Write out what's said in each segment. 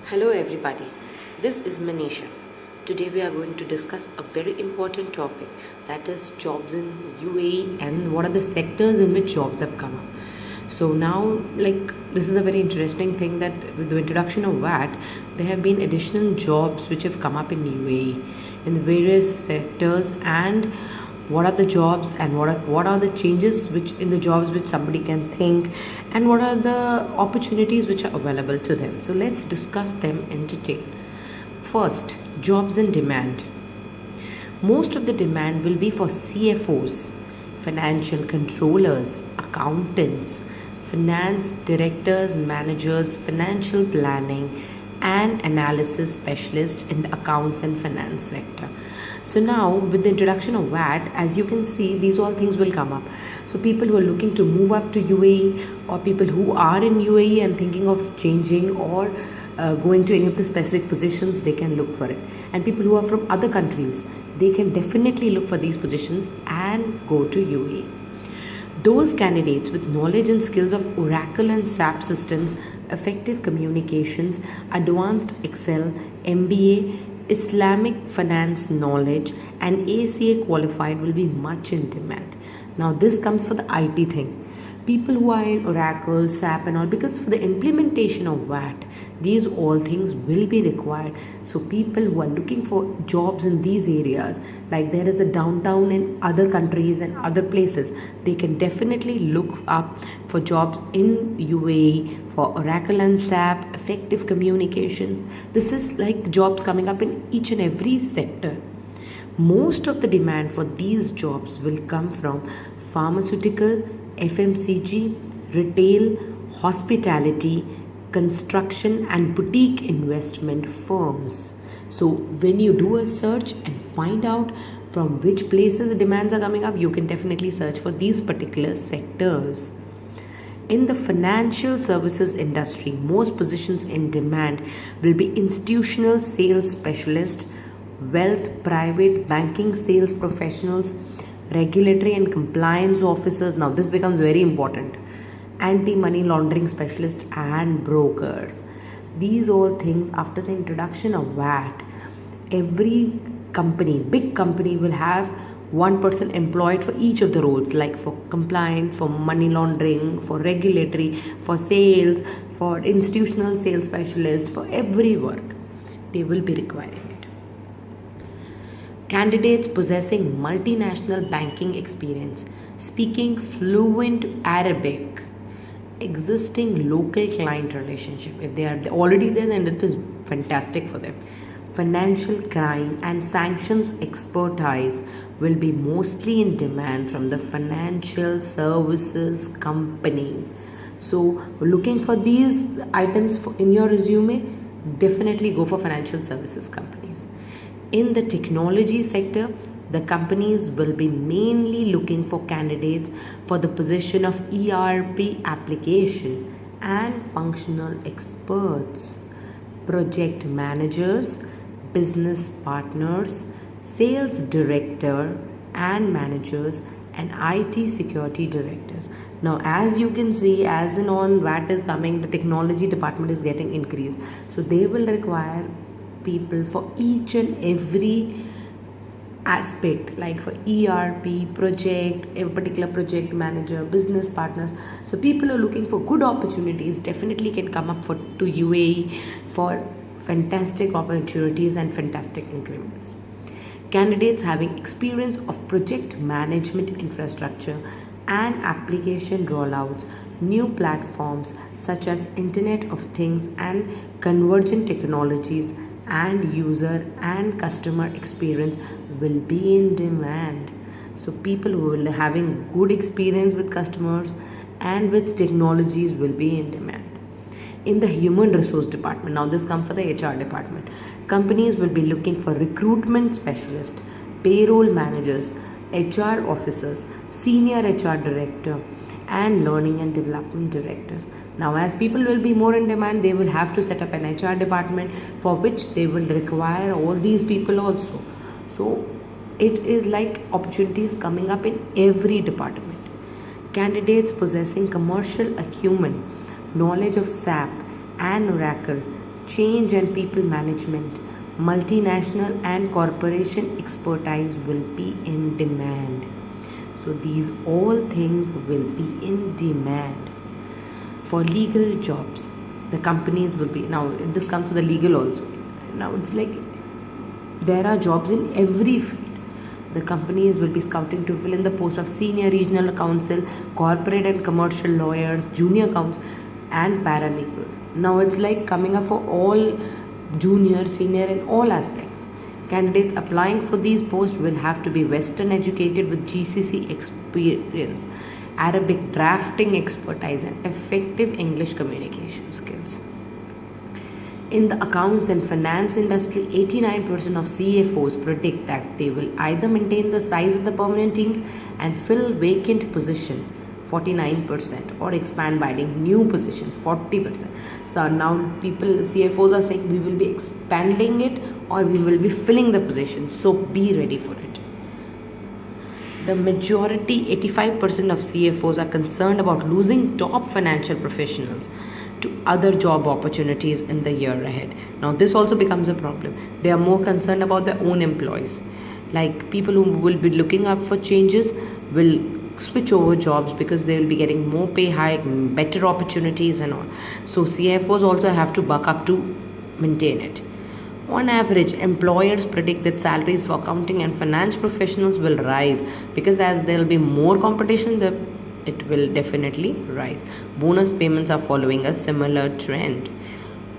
Hello everybody, this is Manisha. Today we are going to discuss a very important topic, that is jobs in UAE and what are the sectors in which jobs have come up. So now, this is a very interesting thing that with the introduction of VAT, there have been additional jobs which have come up in UAE in the various sectors, and what are the jobs and what are the changes which in the jobs which somebody can think, and what are the opportunities which are available to them. So let's discuss them in detail. First, jobs in demand. Most of the demand will be for CFOs, financial controllers, accountants, finance directors, managers, financial planning, and analysis specialists in the accounts and finance sector. So now, with the introduction of VAT, as you can see, these all things will come up. So people who are looking to move up to UAE, or people who are in UAE and thinking of changing or going to any of the specific positions, they can look for it. And people who are from other countries, they can definitely look for these positions and go to UAE. Those candidates with knowledge and skills of Oracle and SAP systems, effective communications, advanced Excel, MBA, Islamic finance knowledge, and ACA qualified will be much in demand. Now, this comes for the IT thing. People who are in Oracle, SAP, and all, because for the implementation of VAT, these all things will be required. So, people who are looking for jobs in these areas, like there is a downtown in other countries and other places, they can definitely look up for jobs in UAE for Oracle and SAP, effective communication. This is like jobs coming up in each and every sector. Most of the demand for these jobs will come from pharmaceutical, FMCG, retail, hospitality, construction, and boutique investment firms. So, when you do a search and find out from which places the demands are coming up, you can definitely search for these particular sectors. In the financial services industry, most positions in demand will be institutional sales specialist, wealth private banking sales professionals, regulatory and compliance officers. Now this becomes very important. Anti-money laundering specialists and brokers. These all things, after the introduction of VAT, every company, big company, will have one person employed for each of the roles, like for compliance, for money laundering, for regulatory, for sales, for institutional sales specialist, for every work. They will be requiring it. Candidates possessing multinational banking experience, speaking fluent Arabic, existing local client relationship. If they are already there, then it is fantastic for them. Financial crime and sanctions expertise will be mostly in demand from the financial services companies. So, looking for these items in your resume, definitely go for financial services companies. In the technology sector, the companies will be mainly looking for candidates for the position of ERP application and functional experts, project managers, business partners, sales director and managers, and IT security directors. Now, as you can see, as in on VAT is coming, the technology department is getting increased. So they will require people for each and every aspect, like for ERP project, a particular project manager, business partners. So people are looking for good opportunities, definitely can come up to UAE for fantastic opportunities and fantastic increments. Candidates having experience of project management infrastructure and application rollouts, new platforms such as Internet of Things and convergent technologies, and user and customer experience will be in demand. So people who will having good experience with customers and with technologies will be in demand. In the human resource department, now this comes for the HR department, companies will be looking for recruitment specialists, payroll managers, HR officers, senior HR director, and learning and development directors. Now, as people will be more in demand, they will have to set up an HR department, for which they will require all these people also. So it is like opportunities coming up in every department. Candidates possessing commercial acumen, knowledge of SAP and Oracle, change and people management, multinational and corporation expertise will be in demand. So these all things will be in demand. For legal jobs, the companies will be, now this comes for the legal also. Now it's like there are jobs in every field. The companies will be scouting to fill in the post of senior regional counsel, corporate and commercial lawyers, junior counsel, and paralegals. Now it's like coming up for all junior, senior, in all aspects. Candidates applying for these posts will have to be Western educated with GCC experience, Arabic drafting expertise, and effective English communication skills. In the accounts and finance industry, 89% of CFOs predict that they will either maintain the size of the permanent teams and fill vacant position, 49%, or expand by adding new position, 40%. So now CFOs are saying we will be expanding it or we will be filling the position. So be ready for it. The majority, 85% of CFOs are concerned about losing top financial professionals to other job opportunities in the year ahead. Now this also becomes a problem. They are more concerned about their own employees. Like people who will be looking up for changes will switch over jobs because they will be getting more pay hike, better opportunities and all. So CFOs also have to buck up to maintain it. On average, employers predict that salaries for accounting and finance professionals will rise because as there will be more competition, it will definitely rise. Bonus payments are following a similar trend.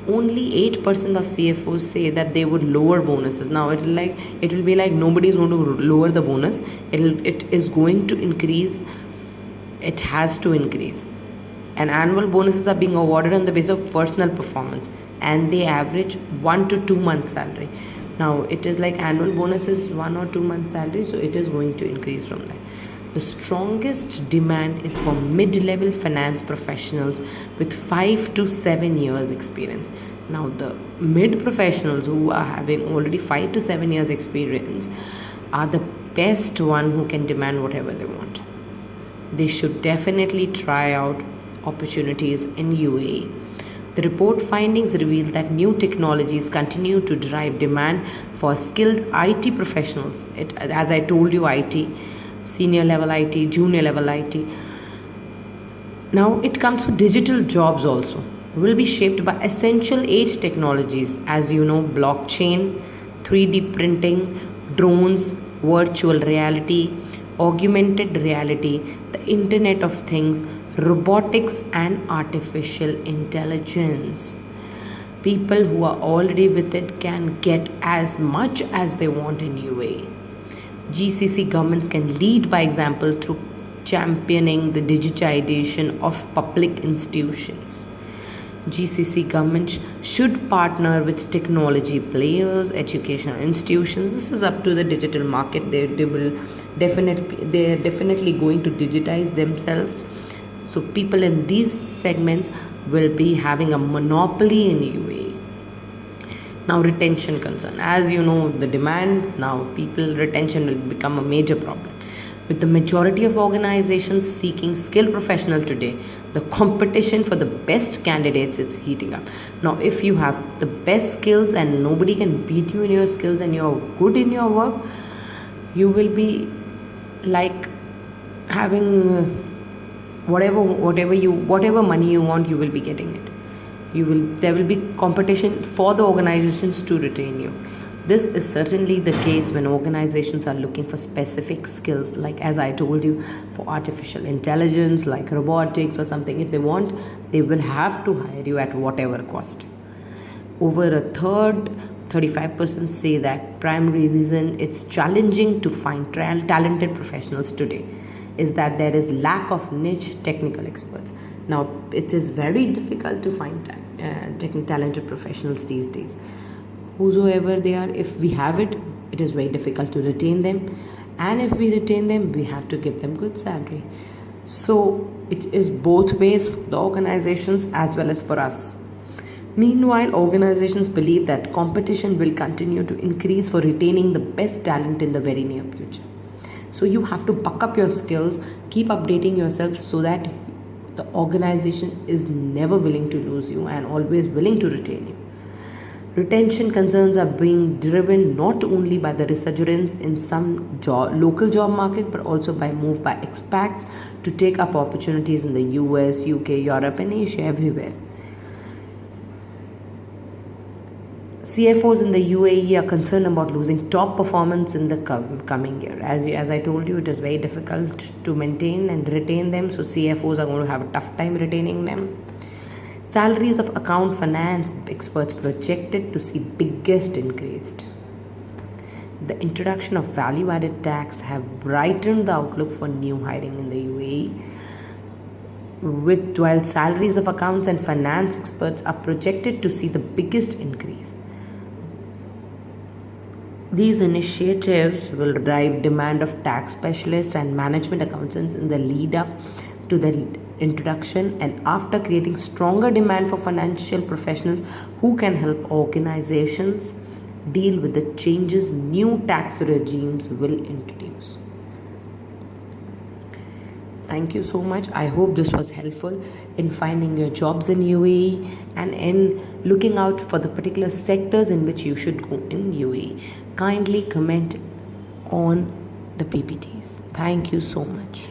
Only 8% of CFOs say that they would lower bonuses. Now it will be like nobody is going to lower the bonus. It is going to increase. It has to increase. And annual bonuses are being awarded on the basis of personal performance, and they average 1 to 2 months salary. Now it is like annual bonus is 1 or 2 months salary, so it is going to increase from that. The strongest demand is for mid-level finance professionals with 5 to 7 years experience. Now the mid professionals who are having already 5 to 7 years experience are the best one who can demand whatever they want. They should definitely try out opportunities in UAE. The report findings reveal that new technologies continue to drive demand for skilled IT professionals. As I told you, IT, senior level IT, junior level IT. Now it comes for digital jobs also. Will be shaped by essential age technologies, as you know, blockchain, 3D printing, drones, virtual reality, augmented reality, the Internet of Things, robotics, and artificial intelligence. People who are already with it can get as much as they want in UAE. GCC governments can lead by example through championing the digitization of public institutions. GCC governments should partner with technology players, educational institutions. This is up to the digital market. They are definitely going to digitize themselves. So people in these segments will be having a monopoly in UAE. Now retention concern. As you know, the demand, now people retention will become a major problem. With the majority of organizations seeking skilled professional today, the competition for the best candidates is heating up. Now if you have the best skills and nobody can beat you in your skills and you're good in your work, you will be like having whatever money you want, you will be getting it. There will be competition for the organizations to retain you. This is certainly the case when organizations are looking for specific skills, like as I told you, for artificial intelligence, like robotics or something. If they want, they will have to hire you at whatever cost. Over a third, 35% say that primary reason it's challenging to find talented professionals today is that there is lack of niche technical experts. Now it is very difficult to find talented professionals these days. Whosoever they are, if we have it, it is very difficult to retain them, and if we retain them, we have to give them good salary. So it is both ways for the organizations as well as for us. Meanwhile, organizations believe that competition will continue to increase for retaining the best talent in the very near future. So you have to buck up your skills, keep updating yourself so that the organization is never willing to lose you and always willing to retain you. Retention concerns are being driven not only by the resurgence in some local job market but also by move by expats to take up opportunities in the US, UK, Europe, and Asia, everywhere. CFOs in the UAE are concerned about losing top performance in the coming year. As I told you, it is very difficult to maintain and retain them, so CFOs are going to have a tough time retaining them. Salaries of account finance experts projected to see biggest increase. The introduction of value-added tax have brightened the outlook for new hiring in the UAE. While salaries of accounts and finance experts are projected to see the biggest increase. These initiatives will drive demand of tax specialists and management accountants in the lead up to the introduction and after, creating stronger demand for financial professionals who can help organizations deal with the changes new tax regimes will introduce. Thank you so much. I hope this was helpful in finding your jobs in UAE and in looking out for the particular sectors in which you should go in UAE. Kindly comment on the PPTs. Thank you so much.